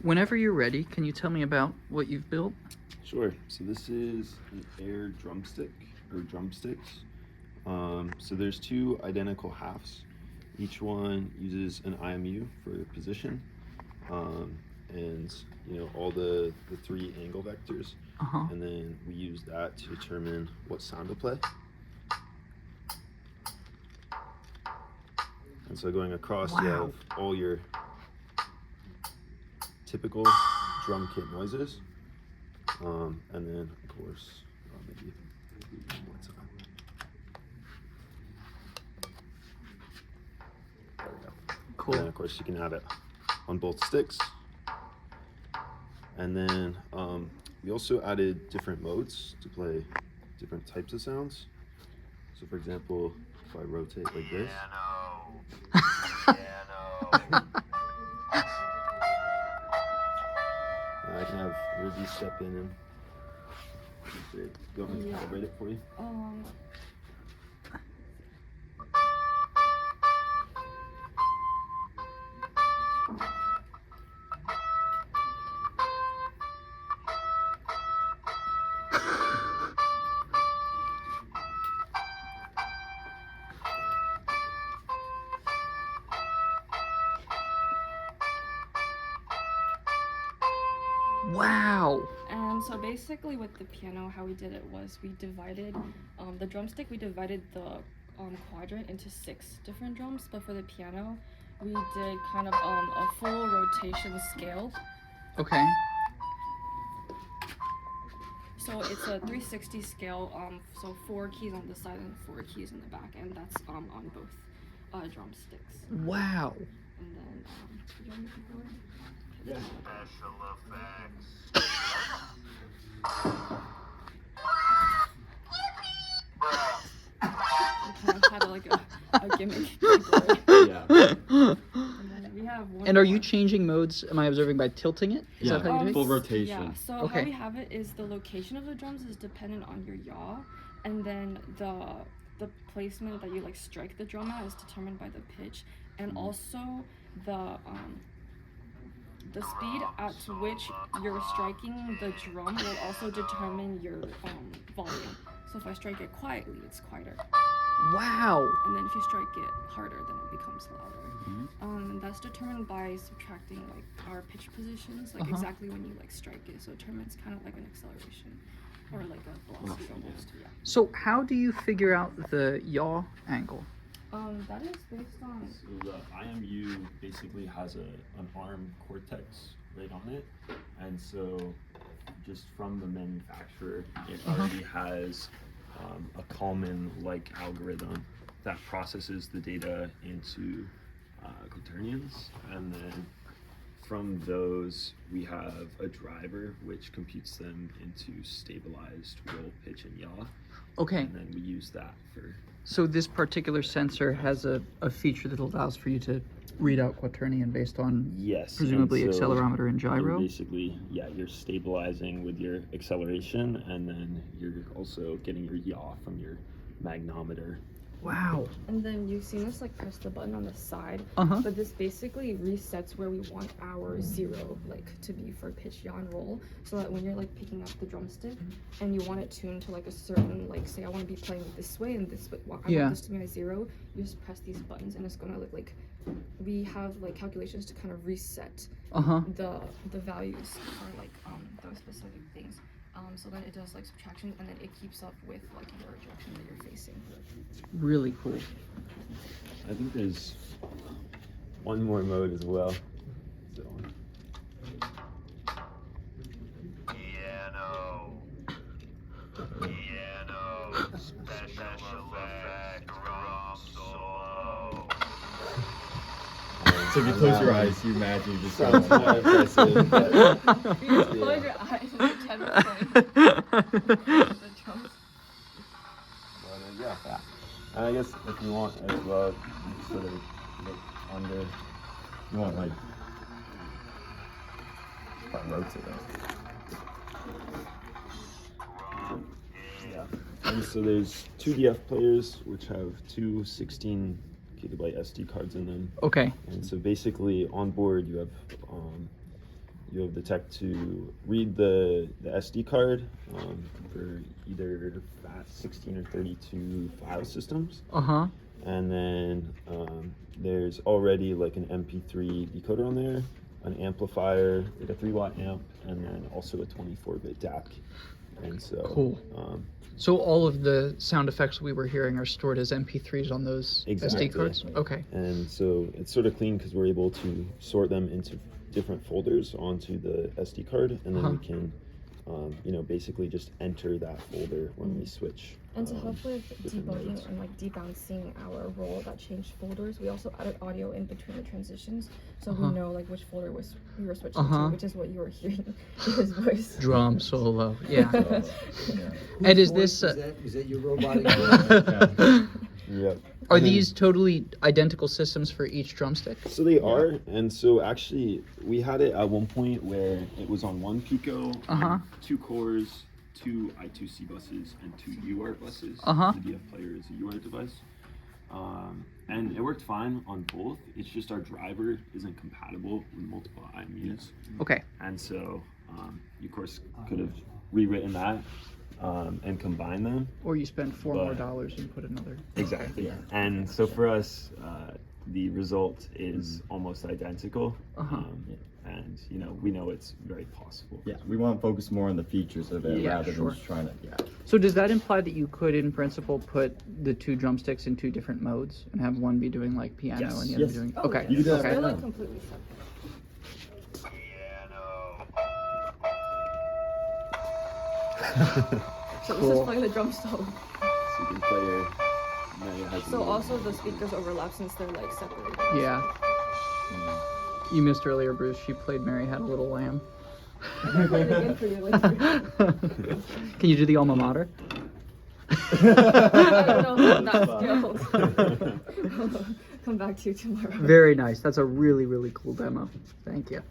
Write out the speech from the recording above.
Whenever you're ready, can you tell me about what you've built? Sure. So this is an air drumstick or drumsticks. So there's two identical halves. Each one uses an IMU for position, and all the three angle vectors. And then we use that to determine what sound to play. And so going across, you have all your typical drum kit noises, and then of course maybe one more time. There we go. Cool. And then of course you can have it on both sticks. And then we also added different modes to play different types of sounds. So for example, if I rotate like this. I can have Ruby step in and go ahead and calibrate it for you. Wow. And so basically with the piano, how we did it was we divided the drumstick, we divided the quadrant into 6 different drums, but for the piano, we did kind of a full rotation scale. Okay. So it's a 360 scale, so 4 keys on the side and 4 keys in the back, and that's on both drumsticks. Wow. And then, did you want me to go forward? Yeah. Special effects. We kind of had like a gimmick. Yeah. And then we have one And are you more. changing modes? Am I observing by tilting it? Is that how you do it? Full rotation. Yeah, so Okay. how we have it is the location of the drums is dependent on your yaw, and then the placement that you like strike the drum at is determined by the pitch, and also the speed at which you're striking the drum will also determine your volume. So if I strike it quietly, it's quieter, Wow. and then if you strike it harder, then it becomes louder. And that's determined by subtracting like our pitch positions, like exactly when you like strike it. So it determines kind of like an acceleration or like a velocity almost. Yeah. So how do you figure out the yaw angle? That is based on. So the IMU basically has an ARM Cortex right on it, and so just from the manufacturer, it already has a Kalman-like algorithm that processes the data into quaternions, and then from those we have a driver which computes them into stabilized roll, pitch, and yaw. Okay. And then we use that for. So this particular sensor has a feature that allows for you to read out quaternion based on presumably and so accelerometer and gyro? you're basically, you're stabilizing with your acceleration, and then you're also getting your yaw from your magnometer. Wow. And then you've seen us like press the button on the side, but this basically resets where we want our 0 like to be for pitch, yaw, and roll, so that when you're like picking up the drumstick and you want it tuned to like a certain, like say I want to be playing this way and this way, I want this to be my 0, you just press these buttons and it's gonna look like we have like calculations to kind of reset the values for like those specific things. So then it does like subtraction, and then it keeps up with like your direction that you're facing. Really cool. I think there's one more mode as well. So. Piano. Special effect. Drum solo. So if you close your eyes, you imagine you just Sounds more impressive. But, You just close your eyes and pretend we're playing the drums. yeah. And I guess if you want as well, you sort of look under. you want like front rotate it. Yeah. And so there's 2 DF players which have 2 16 gigabyte SD cards in them. Okay. And so basically on board you have you have the tech to read the SD card for either fast 16 or 32 file systems. And then there's already like an MP3 decoder on there, an amplifier, like a 3-watt amp, and then also a 24-bit DAC. And so Cool. So all of the sound effects we were hearing are stored as MP3s on those Exactly. SD cards? Okay. And so it's sort of clean because we're able to sort them into different folders onto the SD card, and then we can, you know, basically just enter that folder when we switch. And to help with different debugging modes. and like debouncing our roll that changed folders, we also added audio in between the transitions, so we know like which folder we were switching to, which is what you were hearing in his voice. Drum solo. Yeah. Yeah. And is Whose this? voice is that your robotic voice? Yep. Are these totally identical systems for each drumstick? So they are, and so actually we had it at one point where it was on one Pico, 2 cores, 2 I2C buses, and 2 UART buses. The DF player is a UART device. And it worked fine on both. It's just our driver isn't compatible with multiple IMUs. Okay. And so you, of course, could have rewritten that and combined them. Or you spend $4 more and put another. Exactly. And so for us, the result is almost identical. And you know, we know it's very possible. Yeah, we want to focus more on the features of it rather than just trying to. Yeah. So does that imply that you could, in principle, put the 2 drumsticks in 2 different modes and have one be doing like piano Yes. and the other doing? Oh, Okay. yeah. You do that They're right like now. completely separate. Piano. So this is playing the drum solo. So you can play your. So also the speakers overlap since they're like separated. Yeah. You missed earlier, Bruce. She played Mary Had a Little Lamb. I can play it again for you later. Can you do the alma mater? I don't know if I'm that skilled. Come back to you tomorrow. Very nice. That's a really, really cool demo. Thank you.